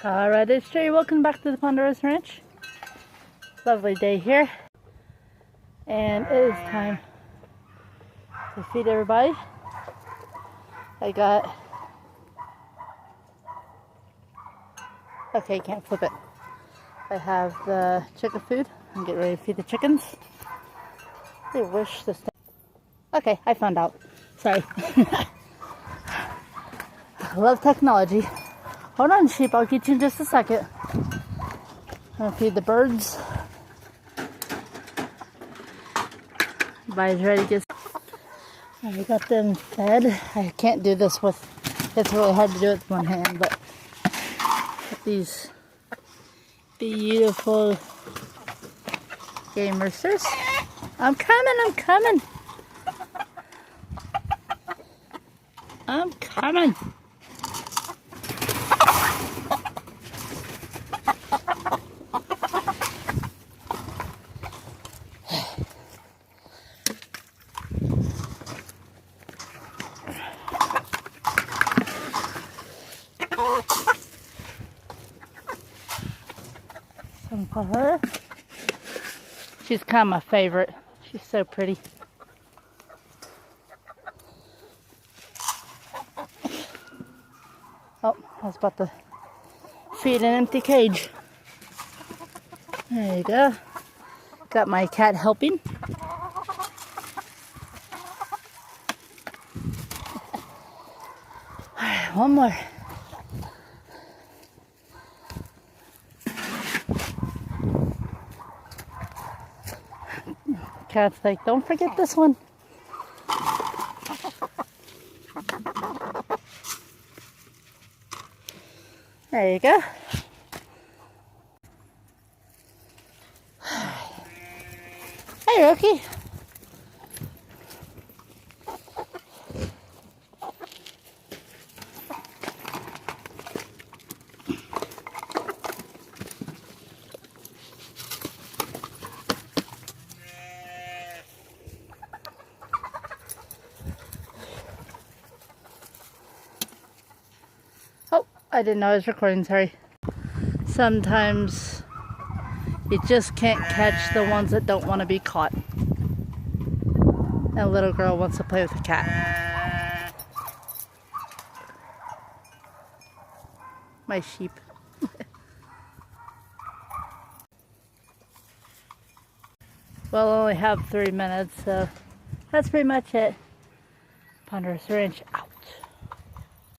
Alright, it's Jay. Welcome back to the Ponderosa Ranch. Lovely day here. And it is time to feed everybody. I got... Okay, can't flip it. I have the chicken food. I'm getting ready to feed the chickens. I wish this... Okay, I found out. Sorry. I love technology. Hold on, sheep. I'll get you in just a second. I'm gonna feed the birds. Everybody's ready to get... I got them fed. I can't do this with... It's really hard to do it with one hand, but... These beautiful game roosters. I'm coming, I'm coming. I'm coming. Some for her. She's kind of my favorite. She's so pretty. Oh, I was about to feed an empty cage. There you go. Got my cat helping. Alright, one more. Cat's like, don't forget this one. There you go. Hey, Rocky. Oh, I didn't know I was recording, sorry. Sometimes you just can't catch the ones that don't want to be caught. And a little girl wants to play with a cat. My sheep. Well, I only have 3 minutes, so that's pretty much it. Ponderosa Ranch.